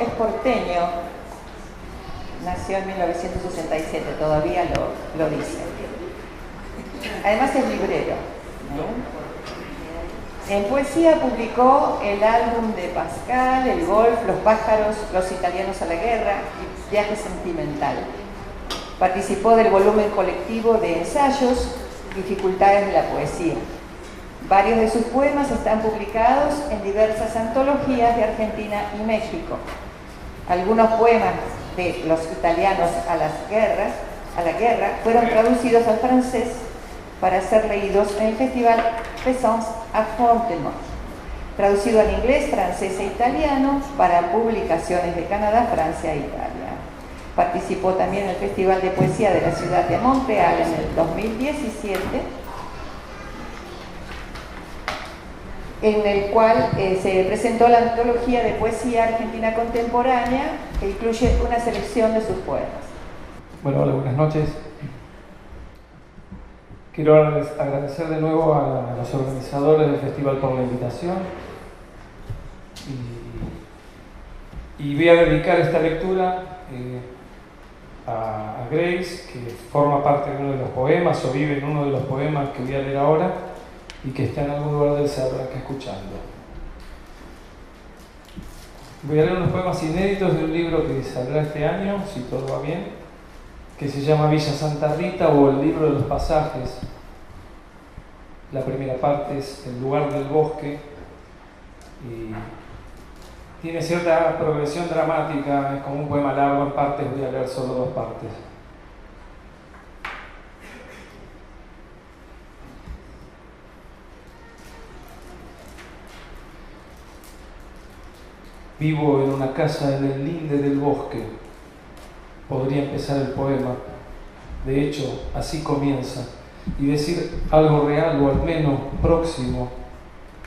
es porteño, nació en 1967, todavía lo dice. Además es librero. En poesía publicó el álbum de Pascal, El Golf, Los pájaros, Los italianos a la guerra y Viaje sentimental. Participó del volumen colectivo de ensayos Dificultades de la poesía. Varios de sus poemas están publicados en diversas antologías de Argentina y México. Algunos poemas de Los italianos a la guerra fueron traducidos al francés para ser leídos en el Festival Présence à Frontenac, traducido al inglés, francés e italiano para publicaciones de Canadá, Francia e Italia. Participó también en el Festival de Poesía de la ciudad de Montreal en el 2017, en el cual se presentó la antología de poesía argentina contemporánea, que incluye una selección de sus poemas. Bueno, hola, buenas noches. Quiero agradecer de nuevo a los organizadores del festival por la invitación y voy a dedicar esta lectura a Grace, que forma parte de uno de los poemas o vive en uno de los poemas que voy a leer ahora y que está en algún lugar del cerro acá escuchando. Voy a leer unos poemas inéditos de un libro que saldrá este año, si todo va bien, que se llama Villa Santa Rita o el libro de los pasajes. La primera parte es El lugar del bosque y tiene cierta progresión dramática, es como un poema largo en partes, voy a leer solo dos partes. Vivo en una casa en el linde del bosque. Podría empezar el poema. De hecho, así comienza. Y decir algo real o al menos próximo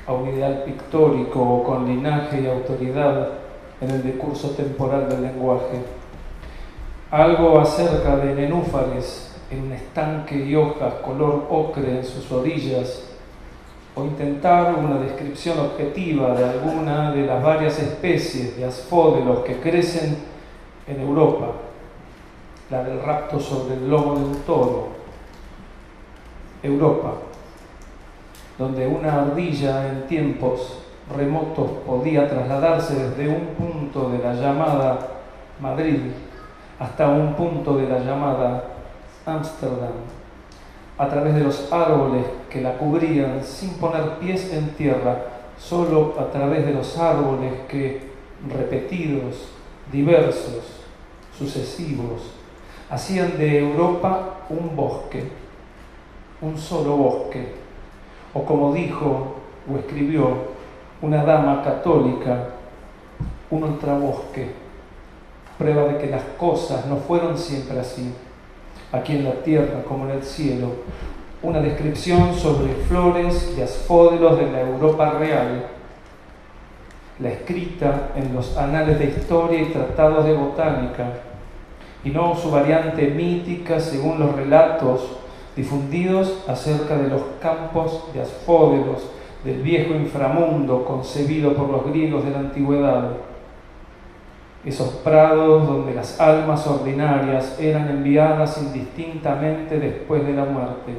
a un ideal pictórico o con linaje y autoridad en el decurso temporal del lenguaje. Algo acerca de nenúfares en un estanque y hojas color ocre en sus orillas, o intentar una descripción objetiva de alguna de las varias especies de asfódelos que crecen en Europa, la del rapto sobre el lomo de un toro. Europa, donde una ardilla en tiempos remotos podía trasladarse desde un punto de la llamada Madrid hasta un punto de la llamada Ámsterdam, a través de los árboles que la cubrían sin poner pies en tierra, solo a través de los árboles que, repetidos, diversos, sucesivos, hacían de Europa un bosque, un solo bosque, o como dijo o escribió una dama católica, un ultrabosque, prueba de que las cosas no fueron siempre así, aquí en la tierra como en el cielo, una descripción sobre flores y asfódelos de la Europa real, la escrita en los anales de historia y tratados de botánica, y no su variante mítica según los relatos difundidos acerca de los campos de asfódelos del viejo inframundo concebido por los griegos de la antigüedad. Esos prados donde las almas ordinarias eran enviadas indistintamente después de la muerte.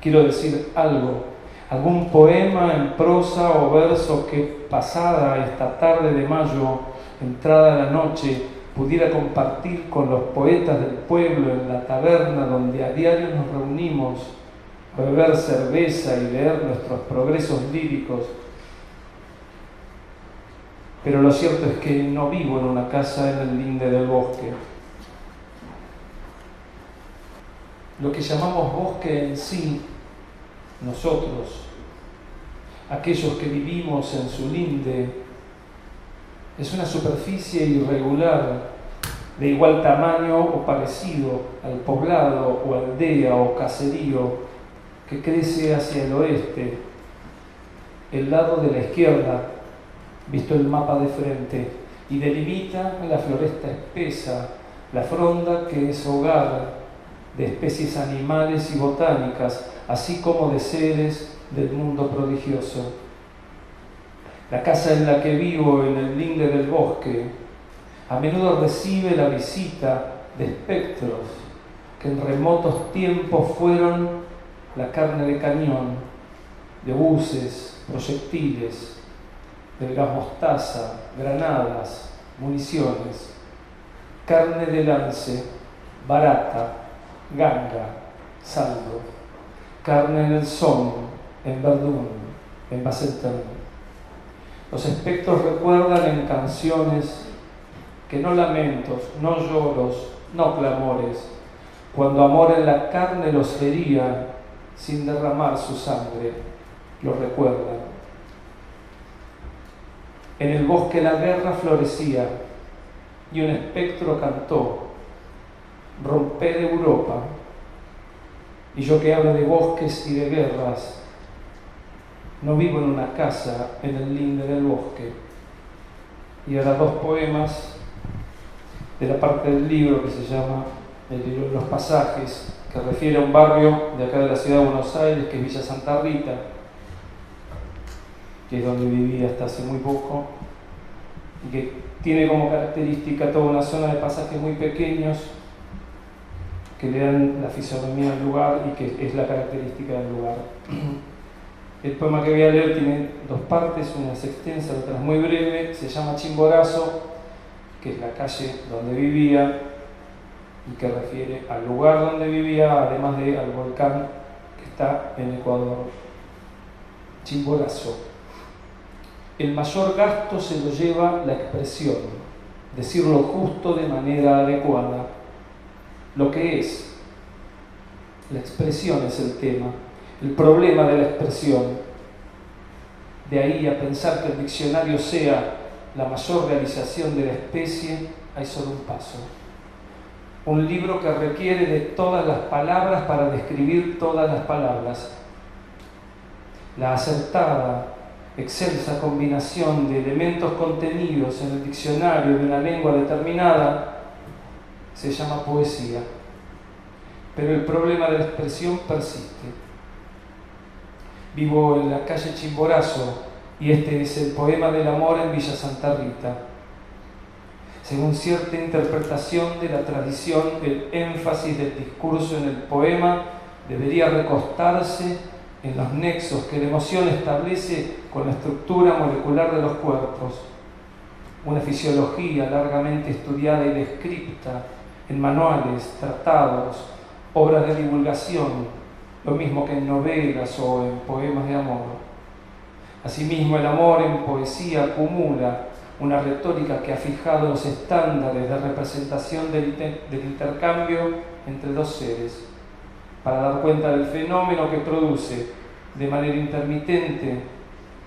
Quiero decir algo, algún poema en prosa o verso que pasada esta tarde de mayo, entrada la noche, pudiera compartir con los poetas del pueblo en la taberna donde a diario nos reunimos a beber cerveza y leer nuestros progresos líricos. Pero lo cierto es que no vivo en una casa en el linde del bosque. Lo que llamamos bosque en sí, nosotros, aquellos que vivimos en su linde, es una superficie irregular, de igual tamaño o parecido al poblado o aldea o caserío que crece hacia el oeste, el lado de la izquierda, visto el mapa de frente, y delimita la floresta espesa, la fronda que es hogar de especies animales y botánicas, así como de seres del mundo prodigioso. La casa en la que vivo, en el linde del bosque, a menudo recibe la visita de espectros que en remotos tiempos fueron la carne de cañón, de buses, proyectiles, del gas mostaza, granadas, municiones, carne de lance, barata, ganga, saldo, carne en el Somme, en Verdún, en Bassetterre. Los espectros recuerdan en canciones que no lamentos, no lloros, no clamores, cuando amor en la carne los hería sin derramar su sangre, lo recuerdan. En el bosque la guerra florecía y un espectro cantó: romped Europa. Y yo que hablo de bosques y de guerras, no vivo en una casa en el linde del bosque. Y ahora 2 poemas de la parte del libro que se llama el libro de los pasajes, que refiere a un barrio de acá de la ciudad de Buenos Aires, que es Villa Santa Rita, que es donde vivía hasta hace muy poco, y que tiene como característica toda una zona de pasajes muy pequeños que le dan la fisonomía al lugar y que es la característica del lugar. El poema que voy a leer tiene 2 partes, una es extensa, la otra es muy breve, se llama Chimborazo, que es la calle donde vivía y que refiere al lugar donde vivía, además de al volcán que está en Ecuador. Chimborazo. El mayor gasto se lo lleva la expresión, decir lo justo de manera adecuada. Lo que es. La expresión es el tema, el problema de la expresión. De ahí a pensar que el diccionario sea la mayor realización de la especie, hay solo un paso. Un libro que requiere de todas las palabras para describir todas las palabras. La acertada, excelsa combinación de elementos contenidos en el diccionario de una lengua determinada se llama poesía. Pero el problema de la expresión persiste. Vivo en la calle Chimborazo y este es el poema del amor en Villa Santa Rita. Según cierta interpretación de la tradición, el énfasis del discurso en el poema debería recostarse en los nexos que la emoción establece con la estructura molecular de los cuerpos, una fisiología largamente estudiada y descripta en manuales, tratados, obras de divulgación, lo mismo que en novelas o en poemas de amor. Asimismo, el amor en poesía acumula una retórica que ha fijado los estándares de representación del intercambio entre 2 seres, para dar cuenta del fenómeno que produce de manera intermitente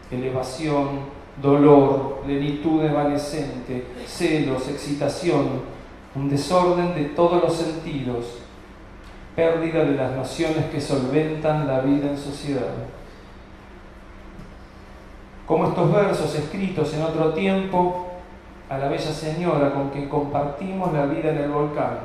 elevación, dolor, plenitud evanescente, celos, excitación, un desorden de todos los sentidos, pérdida de las nociones que solventan la vida en sociedad. Como estos versos escritos en otro tiempo a la bella señora con quien compartimos la vida en el volcán,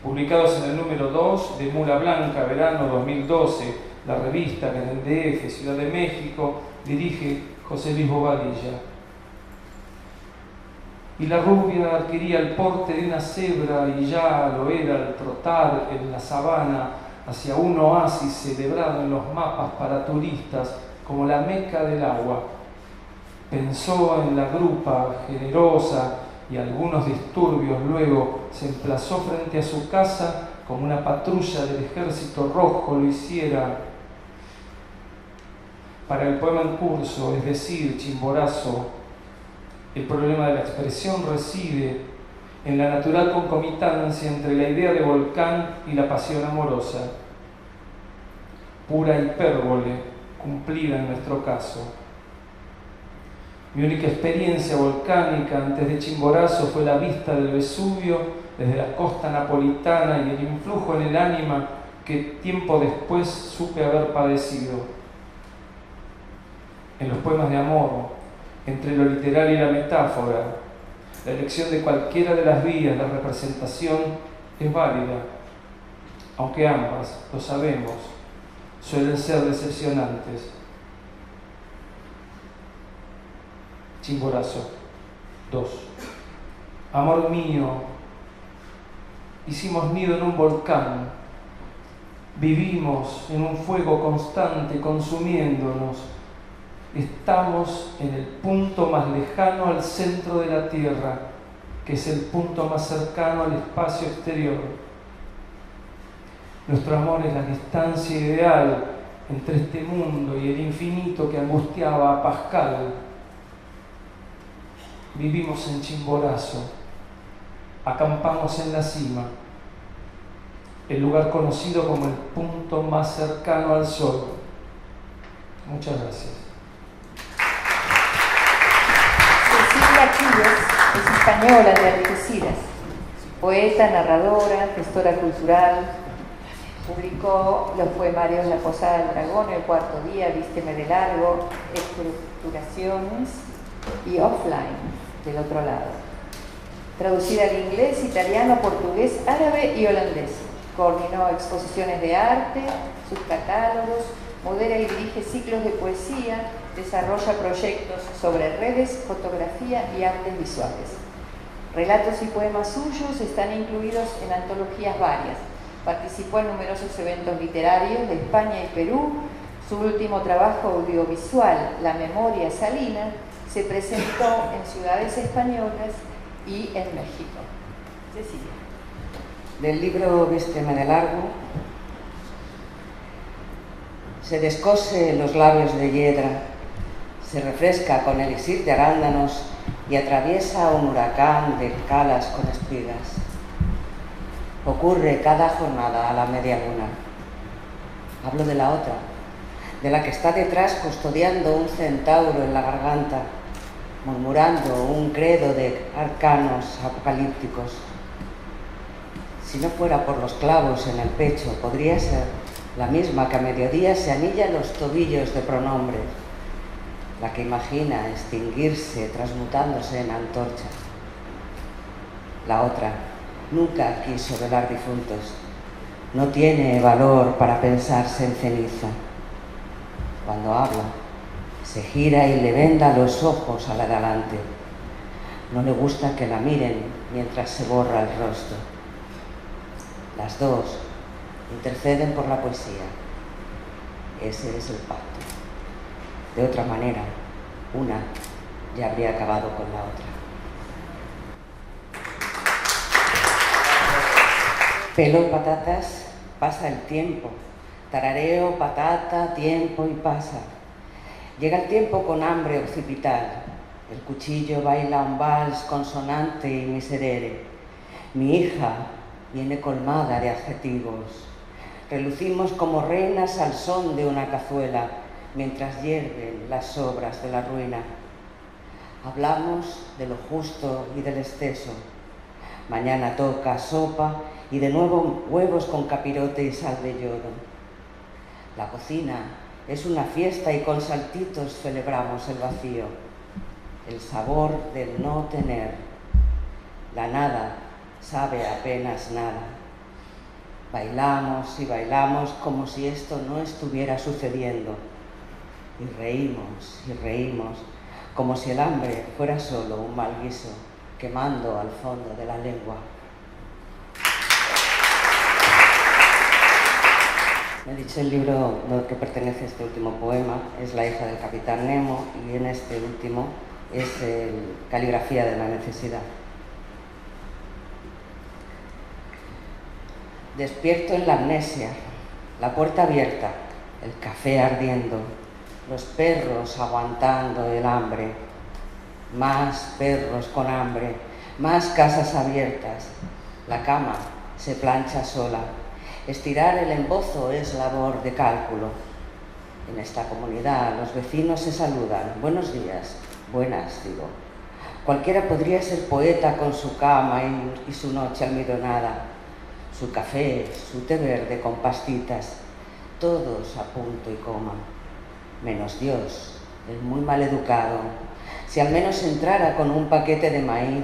publicados en el número 2 de Mula Blanca, verano 2012, la revista que en el DF, Ciudad de México, dirige José Luis Bobadilla. Y la rubia adquiría el porte de una cebra y ya lo era al trotar en la sabana hacia un oasis celebrado en los mapas para turistas como la Meca del agua. Pensó en la grupa generosa y algunos disturbios, luego se emplazó frente a su casa como una patrulla del ejército rojo lo hiciera. Para el poema en curso, es decir, Chimborazo, el problema de la expresión reside en la natural concomitancia entre la idea de volcán y la pasión amorosa, pura hipérbole cumplida en nuestro caso. Mi única experiencia volcánica antes de Chimborazo fue la vista del Vesubio desde la costa napolitana y el influjo en el ánima que tiempo después supe haber padecido. En los poemas de amor, entre lo literal y la metáfora, la elección de cualquiera de las vías de representación es válida, aunque ambas, lo sabemos, suelen ser decepcionantes. Chimborazo. 2. Amor mío, hicimos nido en un volcán, vivimos en un fuego constante consumiéndonos, estamos en el punto más lejano al centro de la Tierra, que es el punto más cercano al espacio exterior. Nuestro amor es la distancia ideal entre este mundo y el infinito que angustiaba a Pascal. Vivimos en Chimborazo, acampamos en la cima, el lugar conocido como el punto más cercano al sol. Muchas gracias. Cecilia Quiles es española de Algeciras, poeta, narradora, gestora cultural. Publicó los poemarios La Posada del Dragón, El Cuarto Día, Vísteme de Largo, Estructuraciones y Offline, del otro lado. Traducida al inglés, italiano, portugués, árabe y holandés. Coordinó exposiciones de arte, sus catálogos, modera y dirige ciclos de poesía, desarrolla proyectos sobre redes, fotografía y artes visuales. Relatos y poemas suyos están incluidos en antologías varias. Participó en numerosos eventos literarios de España y Perú. Su último trabajo audiovisual, La Memoria Salina, se presentó en ciudades españolas y en México. Cecilia. Del libro Vísteme de Largo. Se descose los labios de hiedra, se refresca con elixir de arándanos y atraviesa un huracán de calas con espigas. Ocurre cada jornada a la media luna. Hablo de la otra, de la que está detrás custodiando un centauro en la garganta, murmurando un credo de arcanos apocalípticos. Si no fuera por los clavos en el pecho, podría ser la misma que a mediodía se anilla los tobillos de pronombres, la que imagina extinguirse transmutándose en antorcha. La otra nunca quiso velar difuntos, no tiene valor para pensarse en ceniza. Cuando habla, se gira y le venda los ojos al adelante. No le gusta que la miren mientras se borra el rostro. Las dos interceden por la poesía. Ese es el pacto. De otra manera, una ya habría acabado con la otra. Pelo patatas, pasa el tiempo. Tarareo, patata, tiempo y pasa. Llega el tiempo con hambre occipital. El cuchillo baila un vals consonante y miserere. Mi hija viene colmada de adjetivos. Relucimos como reinas al son de una cazuela, mientras hierven las sobras de la ruina. Hablamos de lo justo y del exceso. Mañana toca sopa y de nuevo huevos con capirote y sal de yodo. La cocina es una fiesta y con saltitos celebramos el vacío, el sabor del no tener. La nada sabe apenas nada. Bailamos y bailamos como si esto no estuviera sucediendo. Y reímos, como si el hambre fuera solo un mal guiso, quemando al fondo de la lengua. Me he dicho el libro al que pertenece este último poema, es La hija del capitán Nemo, y en este último es Caligrafía de la necesidad. Despierto en la amnesia, la puerta abierta, el café ardiendo, los perros aguantando el hambre, más perros con hambre, más casas abiertas, la cama se plancha sola, estirar el embozo es labor de cálculo. En esta comunidad los vecinos se saludan, buenos días, buenas, digo. Cualquiera podría ser poeta con su cama y su noche almidonada, su café, su té verde con pastitas, todos a punto y coma, menos Dios, el muy mal educado. Si al menos entrara con un paquete de maíz,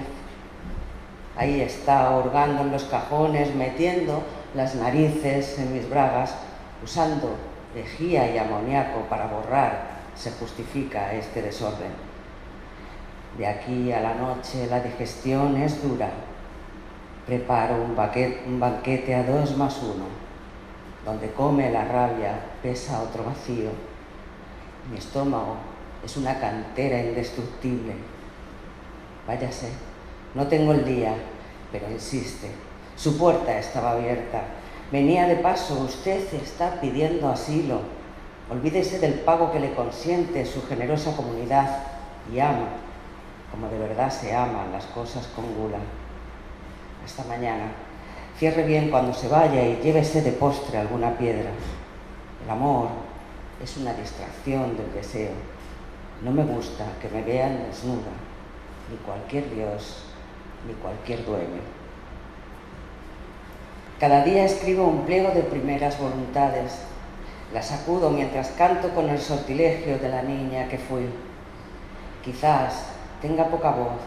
ahí está, hurgando en los cajones, metiendo las narices en mis bragas, usando lejía y amoníaco para borrar, se justifica este desorden. De aquí a la noche la digestión es dura. Preparo un banquete a 2 más 1. Donde come la rabia pesa otro vacío. Mi estómago es una cantera indestructible. Váyase, no tengo el día, pero insiste. Su puerta estaba abierta. Venía de paso, usted está pidiendo asilo. Olvídese del pago que le consiente su generosa comunidad y ama, como de verdad se aman las cosas con gula. Hasta mañana. Cierre bien cuando se vaya y llévese de postre alguna piedra. El amor es una distracción del deseo. No me gusta que me vean desnuda, ni cualquier dios, ni cualquier dueño. Cada día escribo un pliego de primeras voluntades. Las sacudo mientras canto con el sortilegio de la niña que fui. Quizás tenga poca voz,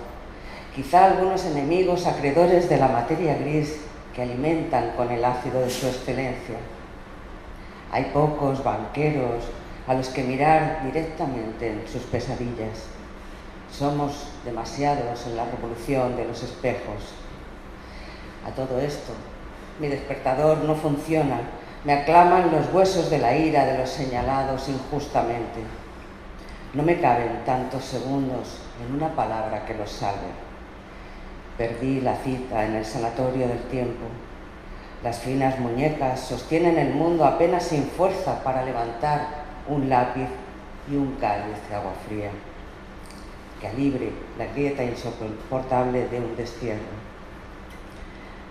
quizá algunos enemigos acreedores de la materia gris que alimentan con el ácido de su excelencia. Hay pocos banqueros a los que mirar directamente en sus pesadillas. Somos demasiados en la revolución de los espejos. A todo esto, mi despertador no funciona. Me aclaman los huesos de la ira de los señalados injustamente. No me caben tantos segundos en una palabra que los salve. Perdí la cita en el sanatorio del tiempo. Las finas muñecas sostienen el mundo apenas sin fuerza para levantar un lápiz y un cáliz de agua fría que alibre la grieta insoportable de un destierro.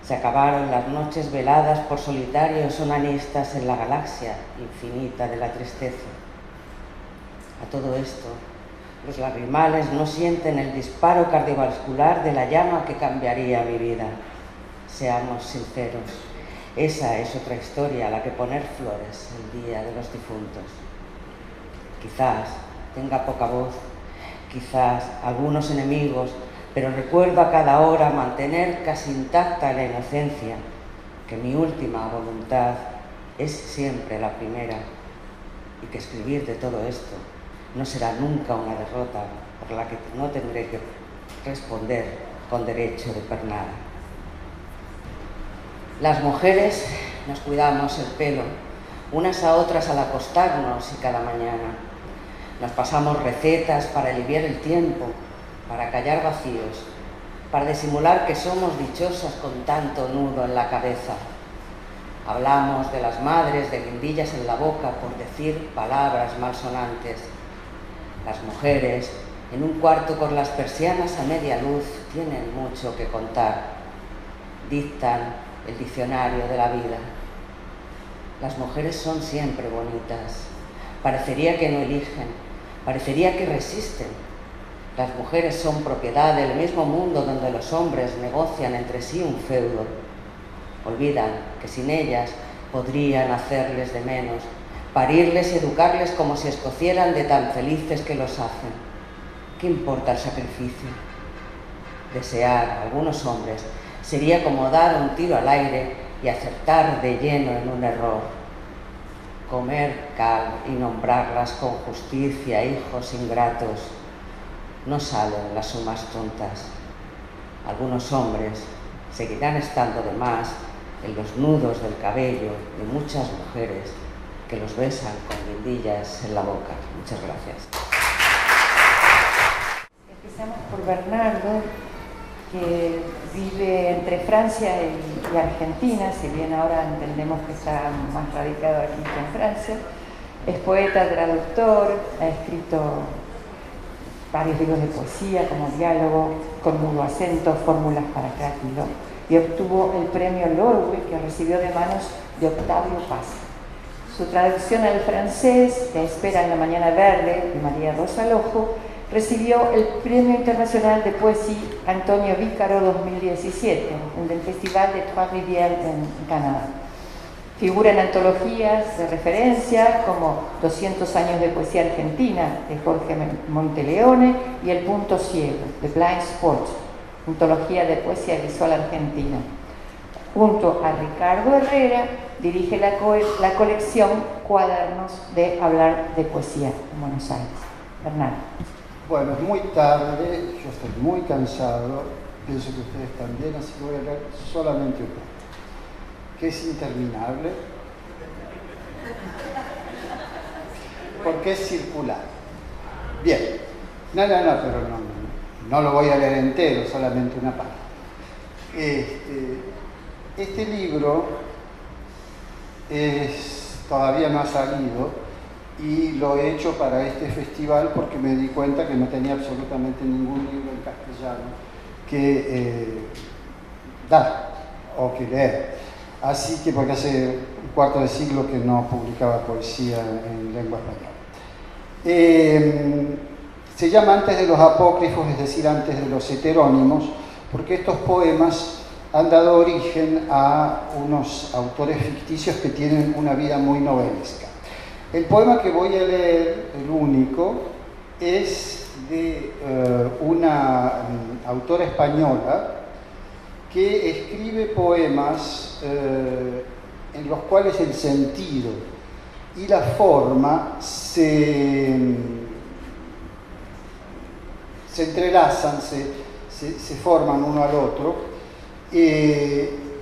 Se acabaron las noches veladas por solitarios onanistas en la galaxia infinita de la tristeza. A todo esto, los lagrimales no sienten el disparo cardiovascular de la llama que cambiaría mi vida. Seamos sinceros, esa es otra historia a la que poner flores el día de los difuntos. Quizás tenga poca voz, quizás algunos enemigos, pero recuerdo a cada hora mantener casi intacta la inocencia, que mi última voluntad es siempre la primera y que escribir de todo esto no será nunca una derrota por la que no tendré que responder con derecho de pernada. Las mujeres nos cuidamos el pelo, unas a otras al acostarnos y cada mañana. Nos pasamos recetas para aliviar el tiempo, para callar vacíos, para disimular que somos dichosas con tanto nudo en la cabeza. Hablamos de las madres de guindillas en la boca por decir palabras malsonantes. Las mujeres, en un cuarto con las persianas a media luz, tienen mucho que contar. Dictan el diccionario de la vida. Las mujeres son siempre bonitas. Parecería que no eligen, parecería que resisten. Las mujeres son propiedad del mismo mundo donde los hombres negocian entre sí un feudo. Olvidan que sin ellas podrían hacerles de menos, parirles y educarles como si escocieran de tan felices que los hacen. ¿Qué importa el sacrificio? Desear a algunos hombres sería como dar un tiro al aire y acertar de lleno en un error. Comer cal y nombrarlas con justicia hijos ingratos. No salen las sumas tontas. Algunos hombres seguirán estando de más en los nudos del cabello de muchas mujeres que los besan con guindillas en la boca. Muchas gracias. Empezamos por Bernardo, que vive entre Francia y Argentina, si bien ahora entendemos que está más radicado aquí que en Francia. Es poeta, traductor, ha escrito varios libros de poesía como Diálogo, con mudo acento, Fórmulas para Cráquilo, y obtuvo el premio Lorwell que recibió de manos de Octavio Paz. Su traducción al francés, Te espera en la mañana verde, de María Rosa Lojo, recibió el Premio Internacional de Poesía Antonio Vícaro 2017, del Festival de Trois-Rivières en Canadá. Figura en antologías de referencia como 200 años de poesía argentina, de Jorge Monteleone, y El punto ciego, de Blind Spot, antología de poesía visual argentina. Junto a Ricardo Herrera, dirige la colección Cuadernos de Hablar de Poesía en Buenos Aires. Bernardo. Bueno, es muy tarde, yo estoy muy cansado, pienso que ustedes también, así que voy a leer solamente un poco, que es interminable, porque es circular. Bien, no, pero no lo voy a leer entero, solamente una parte. Este libro todavía no ha salido y lo he hecho para este festival porque me di cuenta que no tenía absolutamente ningún libro en castellano que dar o que leer. Así que, porque hace un cuarto de siglo que no publicaba poesía en lengua española. Se llama Antes de los apócrifos, es decir, antes de los heterónimos, porque estos poemas han dado origen a unos autores ficticios que tienen una vida muy novelesca. El poema que voy a leer, el único, es de una autora española que escribe poemas en los cuales el sentido y la forma se entrelazan, se forman uno al otro,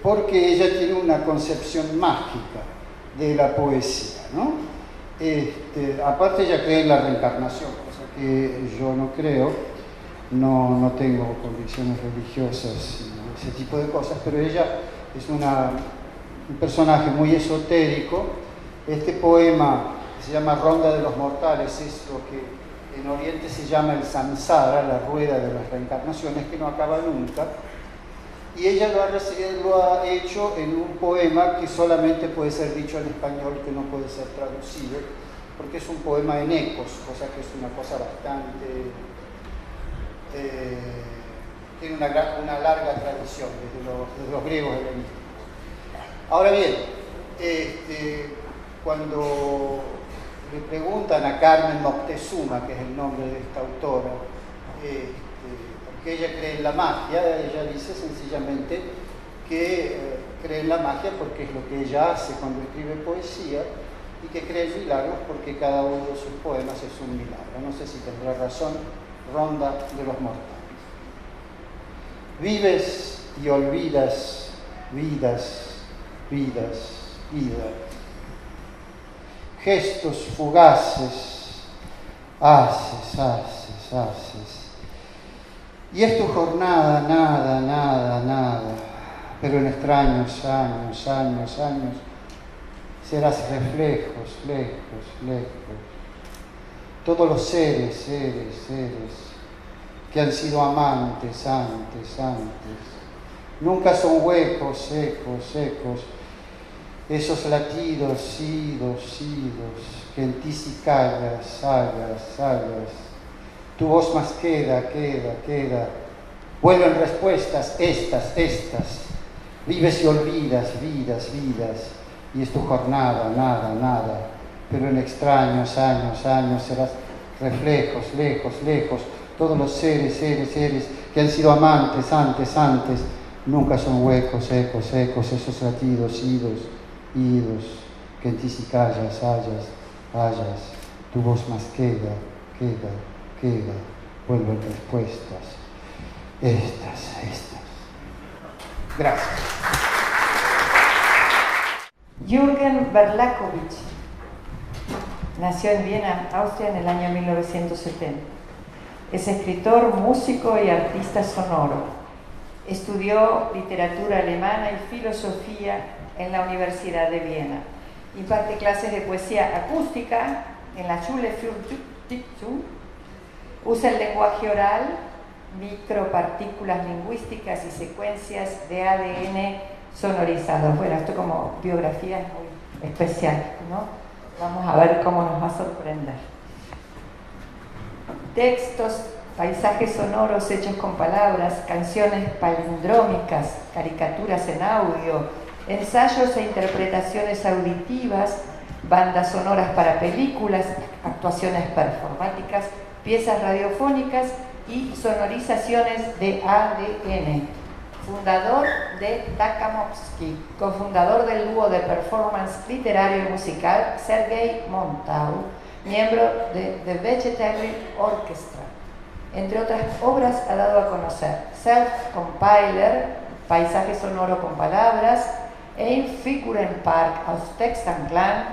porque ella tiene una concepción mágica de la poesía, ¿no? Aparte ella cree en la reencarnación, cosa que yo no creo, no tengo convicciones religiosas y ese tipo de cosas, pero ella es un personaje muy esotérico. Este poema se llama Ronda de los Mortales, es lo que en Oriente se llama el samsara, la rueda de las reencarnaciones que no acaba nunca, y ella lo ha hecho en un poema que solamente puede ser dicho en español, que no puede ser traducido, porque es un poema en ecos, cosa que es una cosa bastante... tiene una larga tradición desde los griegos helenísticos. Ahora bien, cuando le preguntan a Carmen Moctezuma, que es el nombre de esta autora, porque ella cree en la magia, ella dice sencillamente que cree en la magia porque es lo que ella hace cuando escribe poesía, y que cree en milagros porque cada uno de sus poemas es un milagro. No sé si tendrá razón. Ronda de los Mortales. Vives y olvidas vidas, vida. Gestos fugaces, haces. Y es tu jornada, nada, pero en extraños años, serás reflejos, lejos. Todos los seres que han sido amantes antes, nunca son huecos, secos, esos latidos, idos, que en ti si callas, tu voz más queda, vuelven respuestas, estas, vives y olvidas, vidas, y es tu jornada, nada, pero en extraños años serás reflejos, lejos, todos los seres que han sido amantes antes, nunca son huecos, secos, esos latidos, idos, que en ti si callas, hallas, tu voz más queda, vuelven respuestas, estas. Gracias. Jürgen Berlakovich nació en Viena, Austria, en el año 1970. Es escritor, músico y artista sonoro. Estudió literatura alemana y filosofía en la Universidad de Viena. Imparte clases de poesía acústica en la Schule für Dichtung. Usa el lenguaje oral, micropartículas lingüísticas y secuencias de ADN sonorizados. Bueno, esto como biografía es muy especial, ¿no? Vamos a ver cómo nos va a sorprender. Textos, paisajes sonoros hechos con palabras, canciones palindrómicas, caricaturas en audio, ensayos e interpretaciones auditivas, bandas sonoras para películas, actuaciones performáticas, piezas radiofónicas y sonorizaciones de ADN. Fundador de Takamovsky, cofundador del dúo de performance literario y musical Sergei Montau, miembro de The Vegetarian Orchestra, Entre otras obras ha dado a conocer Self-Compiler, paisaje sonoro con palabras, Ein Figurenpark aus Text and Klang,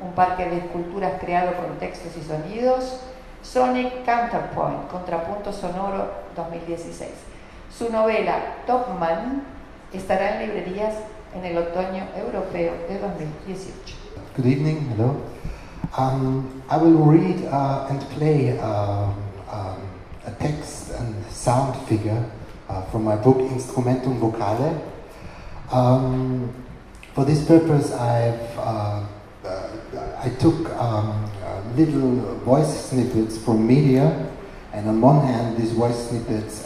un parque de esculturas creado con textos y sonidos, Sonic Counterpoint, contrapunto sonoro 2016. Su novela Top Man estará en librerías en el otoño europeo de 2018. Good evening, hello. I will read and play a text and sound figure from my book Instrumentum Vocale. For this purpose I took little voice snippets from media, and on one hand these voice snippets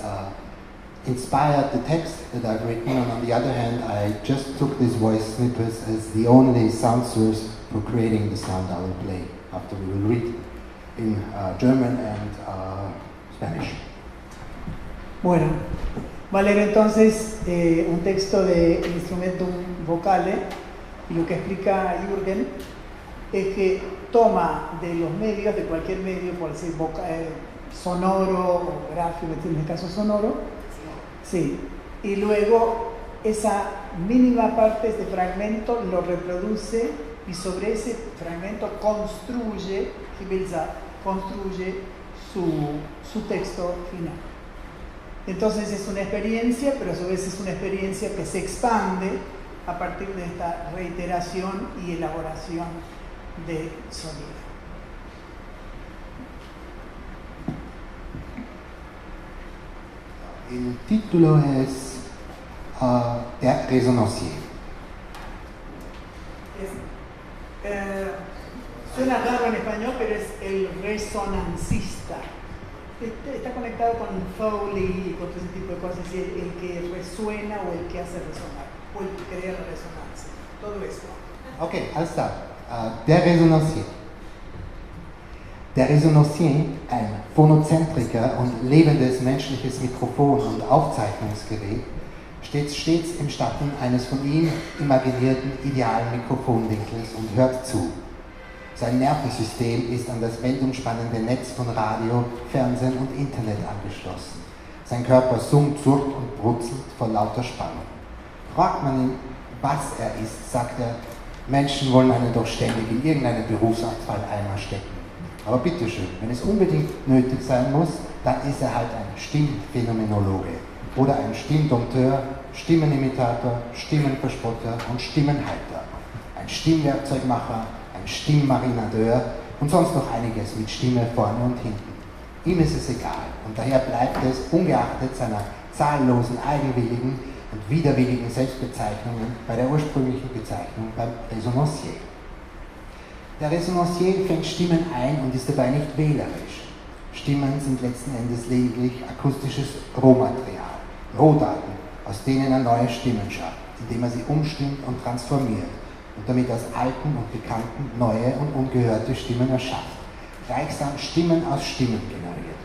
inspired the text that I've written, and on the other hand I just took these voice snippets as the only sound source for creating the sound I will play after we will read in German and Spanish. Bueno, va a leer entonces un texto de Instrumentum Vocale, y lo que explica Jürgen es que toma de los medios, de cualquier medio, por decir sonoro o gráfico, en este caso sonoro, sí, y luego esa mínima parte, este fragmento, lo reproduce y sobre ese fragmento construye su texto final. Entonces es una experiencia, pero a su vez es una experiencia que se expande a partir de esta reiteración y elaboración de sonido. El título es Der Resonancier. Suena raro en español, pero es el resonancista. Está conectado con Foley y con todo ese tipo de cosas, es decir, el que resuena o el que hace resonar, o el que crea la resonancia, todo eso. Okay, alles klar. Der Resonancier. Der Resonancier, ein Phonozentriker und lebendes menschliches Mikrofon und Aufzeichnungsgerät, steht stets im Schatten eines von ihm imaginierten idealen Mikrofonwinkels und hört zu. Sein Nervensystem ist an das weltumspannende Netz von Radio, Fernsehen und Internet angeschlossen. Sein Körper summt, surrt und brutzelt vor lauter Spannung. Fragt man ihn, was er ist, sagt er, Menschen wollen einen doch ständig in irgendeinen Berufsabfalleimer stecken. Aber bitteschön, wenn es unbedingt nötig sein muss, dann ist er halt ein Stimmphänomenologe oder ein Stimmdompteur, Stimmenimitator, Stimmenverspotter und Stimmenhalter. Ein Stimmwerkzeugmacher, ein Stimmmarinadeur und sonst noch einiges mit Stimme vorne und hinten. Ihm ist es egal und daher bleibt es, ungeachtet seiner zahllosen eigenwilligen und widerwilligen Selbstbezeichnungen, bei der ursprünglichen Bezeichnung beim Resonancier. Der Resonancier fängt Stimmen ein und ist dabei nicht wählerisch. Stimmen sind letzten Endes lediglich akustisches Rohmaterial, Rohdaten, aus denen er neue Stimmen schafft, indem er sie umstimmt und transformiert und damit aus alten und bekannten neue und ungehörte Stimmen erschafft, gleichsam Stimmen aus Stimmen generiert.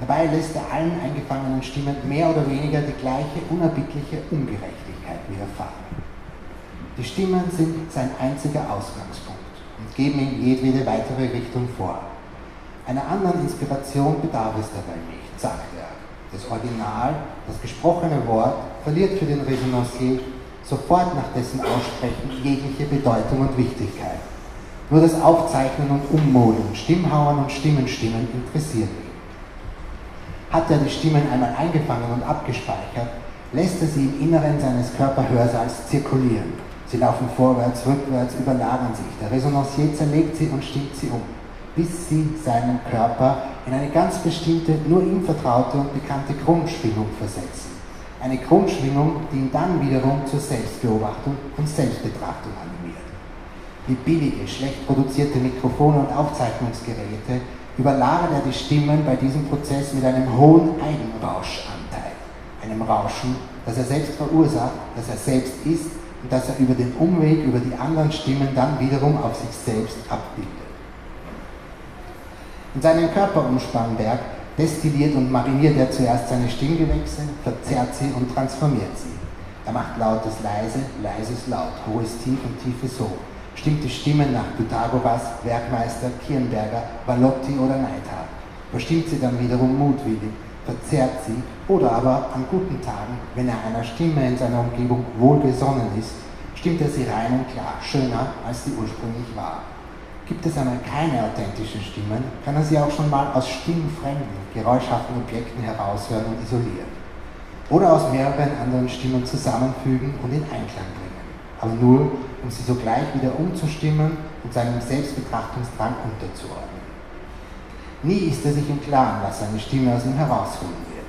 Dabei lässt er allen eingefangenen Stimmen mehr oder weniger die gleiche unerbittliche Ungerechtigkeit widerfahren. Die Stimmen sind sein einziger Ausgangspunkt und geben ihm jedwede weitere Richtung vor. Einer anderen Inspiration bedarf es dabei nicht, sagt er. Das Original, das gesprochene Wort, verliert für den Resonancier sofort nach dessen Aussprechen jegliche Bedeutung und Wichtigkeit. Nur das Aufzeichnen und Ummodeln, Stimmhauern und Stimmenstimmen interessieren ihn. Hat er die Stimmen einmal eingefangen und abgespeichert, lässt er sie im Inneren seines Körperhörsaals zirkulieren. Sie laufen vorwärts, rückwärts, überlagern sich. Der Resonancier zerlegt sie und stimmt sie um, bis sie seinen Körper in eine ganz bestimmte, nur ihm vertraute und bekannte Grundschwingung versetzen. Eine Grundschwingung, die ihn dann wiederum zur Selbstbeobachtung und Selbstbetrachtung animiert. Wie billige, schlecht produzierte Mikrofone und Aufzeichnungsgeräte überlagert er die Stimmen bei diesem Prozess mit einem hohen Eigenrauschanteil. Einem Rauschen, das er selbst verursacht, das er selbst ist und das er über den Umweg, über die anderen Stimmen dann wiederum auf sich selbst abbildet. In seinem Körperumspannwerk destilliert und mariniert er zuerst seine Stimmgewächse, verzerrt sie und transformiert sie. Er macht Lautes leise, Leises laut, Hohes tief und Tiefes hoch. Stimmt die Stimmen nach Pythagoras, Werkmeister, Kirnberger, Valotti oder Neidhardt. Verstimmt sie dann wiederum mutwillig, verzerrt sie oder aber an guten Tagen, wenn er einer Stimme in seiner Umgebung wohlgesonnen ist, stimmt er sie rein und klar, schöner als sie ursprünglich war. Gibt es einmal keine authentischen Stimmen, kann er sie auch schon mal aus stimmfremden, geräuschhaften Objekten heraushören und isolieren. Oder aus mehreren anderen Stimmen zusammenfügen und in Einklang bringen, aber nur, um sie sogleich wieder umzustimmen und seinem Selbstbetrachtungsdrang unterzuordnen. Nie ist er sich im Klaren, was seine Stimme aus ihm herausholen wird.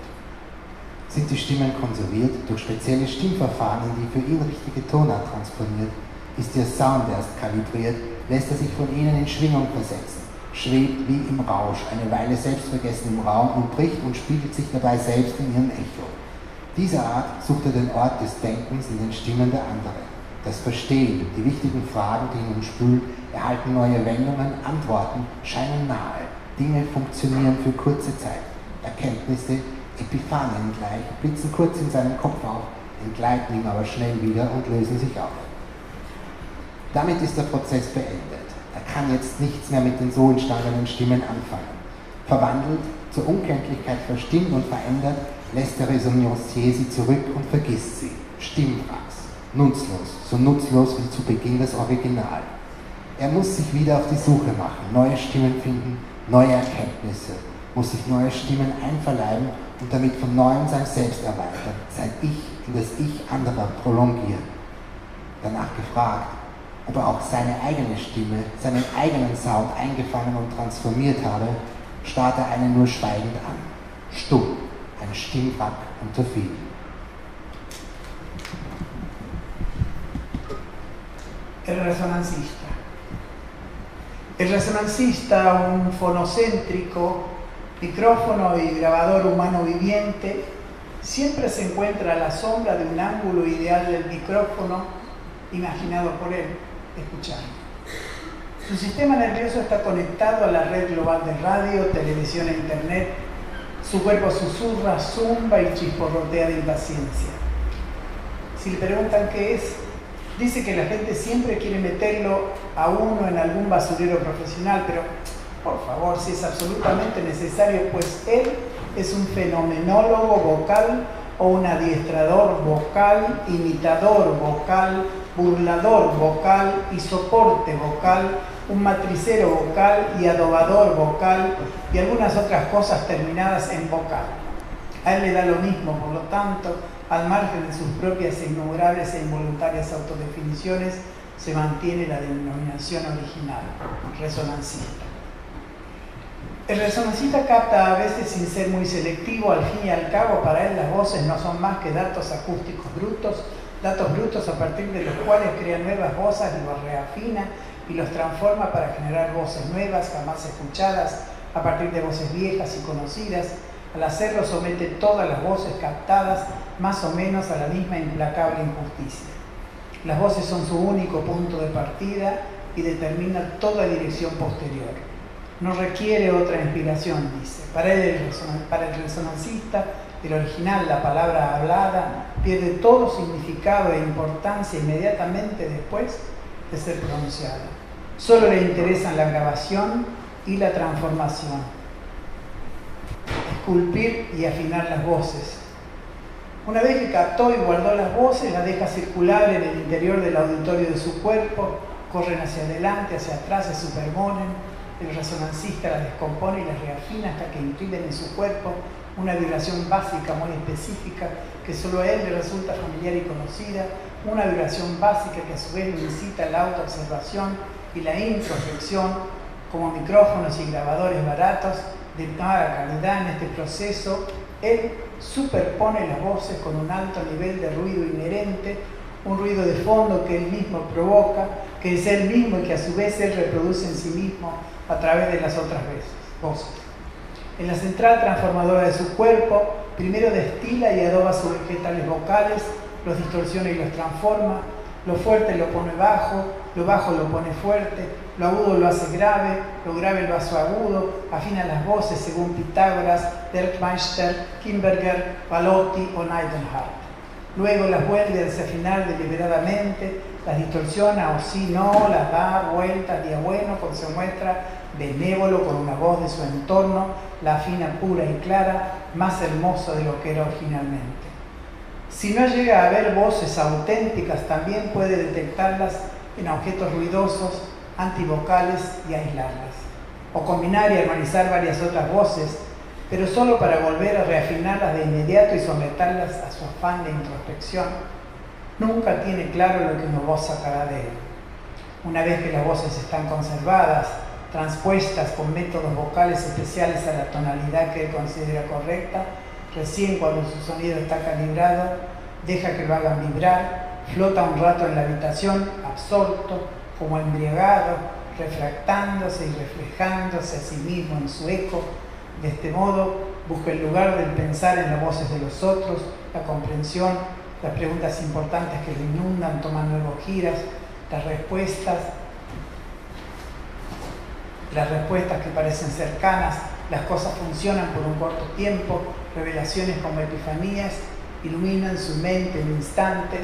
Sind die Stimmen konserviert durch spezielle Stimmverfahren in die für ihn richtige Tonart transponiert, ist ihr Sound erst kalibriert, lässt er sich von ihnen in Schwingung versetzen, schwebt wie im Rausch, eine Weile selbstvergessen im Raum und bricht und spiegelt sich dabei selbst in ihrem Echo. Dieser Art sucht er den Ort des Denkens in den Stimmen der anderen. Das Verstehen, die wichtigen Fragen, die ihn umspülen, erhalten neue Wendungen, Antworten scheinen nahe. Dinge funktionieren für kurze Zeit. Erkenntnisse, Epiphanien gleich, blitzen kurz in seinem Kopf auf, entgleiten ihm aber schnell wieder und lösen sich auf. Damit ist der Prozess beendet. Er kann jetzt nichts mehr mit den so entstandenen Stimmen anfangen. Verwandelt, zur Unkenntlichkeit verstimmt und verändert, lässt der Resonantier sie zurück und vergisst sie. Stimmwracks. Nutzlos, so nutzlos wie zu Beginn das Original. Er muss sich wieder auf die Suche machen, neue Stimmen finden, neue Erkenntnisse, muss sich neue Stimmen einverleiben und damit von neuem sein Selbst erweitern, sein Ich in das Ich anderer prolongieren. Danach gefragt, ob er auch seine eigene Stimme, seinen eigenen Sound eingefangen und transformiert habe, starrt er einen nur schweigend an. Stumm, ein Stimmwrack unter vielen. El resonancista. El resonancista, un fonocéntrico, micrófono y grabador humano viviente, siempre se encuentra a la sombra de un ángulo ideal del micrófono imaginado por él, escuchando. Su sistema nervioso está conectado a la red global de radio, televisión e internet. Su cuerpo susurra, zumba y chisporrotea de impaciencia. Si le preguntan qué es, dice que la gente siempre quiere meterlo a uno en algún basurero profesional, pero por favor, si es absolutamente necesario, pues él es un fenomenólogo vocal o un adiestrador vocal, imitador vocal, burlador vocal y soporte vocal, un matricero vocal y adobador vocal y algunas otras cosas terminadas en vocal. A él le da lo mismo, por lo tanto, al margen de sus propias e innumerables e involuntarias autodefiniciones, se mantiene la denominación original, resonancista. El resonancista capta a veces sin ser muy selectivo, al fin y al cabo para él las voces no son más que datos acústicos brutos, datos brutos a partir de los cuales crea nuevas voces y los reafina y los transforma para generar voces nuevas, jamás escuchadas, a partir de voces viejas y conocidas. Al hacerlo somete todas las voces captadas más o menos a la misma implacable injusticia. Las voces son su único punto de partida y determinan toda dirección posterior. No requiere otra inspiración, dice. Para el resonancista, el original, la palabra hablada, pierde todo significado e importancia inmediatamente después de ser pronunciada. Solo le interesan la grabación y la transformación. Esculpir y afinar las voces. Una vez que captó y guardó las voces, las deja circular en el interior del auditorio de su cuerpo, corren hacia adelante, hacia atrás, se superponen. El resonancista las descompone y las reafina hasta que imprimen en su cuerpo una vibración básica muy específica que solo a él le resulta familiar y conocida, una vibración básica que a su vez lo incita a la autoobservación y la introspección. Como micrófonos y grabadores baratos de mala calidad en este proceso, él superpone las voces con un alto nivel de ruido inherente, un ruido de fondo que él mismo provoca, que es él mismo y que a su vez él reproduce en sí mismo a través de las otras voces. En la central transformadora de su cuerpo, primero destila y adoba sus vegetales vocales, los distorsiona y los transforma, lo fuerte lo pone bajo, lo bajo lo pone fuerte, lo agudo lo hace grave, lo grave lo hace agudo, afina las voces según Pitágoras, Bergmeister, Kimberger, Palotti o Neidhardt. Luego las vuelve a desafinar deliberadamente, las distorsiona o si no, las da vueltas, día bueno, cuando se muestra benévolo con una voz de su entorno, la afina pura y clara, más hermosa de lo que era originalmente. Si no llega a haber voces auténticas, también puede detectarlas en objetos ruidosos, antivocales y aislarlas. O combinar y armonizar varias otras voces, pero solo para volver a reafinarlas de inmediato y someterlas a su afán de introspección. Nunca tiene claro lo que una voz sacará de él. Una vez que las voces están conservadas, transpuestas con métodos vocales especiales a la tonalidad que él considera correcta, recién cuando su sonido está calibrado, deja que lo hagan vibrar, flota un rato en la habitación, absorto, como embriagado, refractándose y reflejándose a sí mismo en su eco. De este modo, busca el lugar del pensar en las voces de los otros, la comprensión, las preguntas importantes que lo inundan toman nuevas giras, las respuestas que parecen cercanas, las cosas funcionan por un corto tiempo, revelaciones como epifanías iluminan su mente en un instante,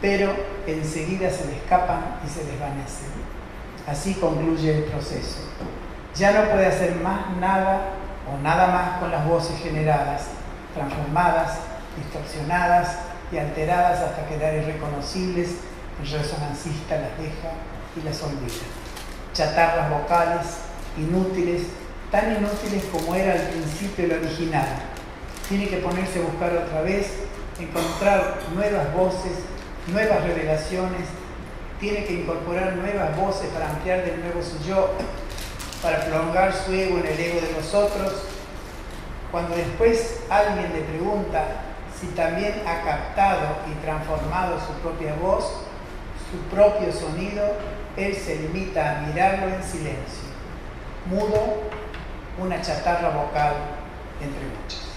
pero enseguida se le escapan y se desvanecen. Así concluye el proceso. Ya no puede hacer más nada o nada más con las voces generadas, transformadas, distorsionadas y alteradas hasta quedar irreconocibles. El resonancista las deja y las olvida. Chatarras vocales, inútiles, tan inútiles como era al principio el original. Tiene que ponerse a buscar otra vez, encontrar nuevas voces, nuevas revelaciones, tiene que incorporar nuevas voces para ampliar de nuevo su yo, para prolongar su ego en el ego de los otros. Cuando después alguien le pregunta si también ha captado y transformado su propia voz, su propio sonido, él se limita a mirarlo en silencio, mudo, una chatarra vocal entre muchas.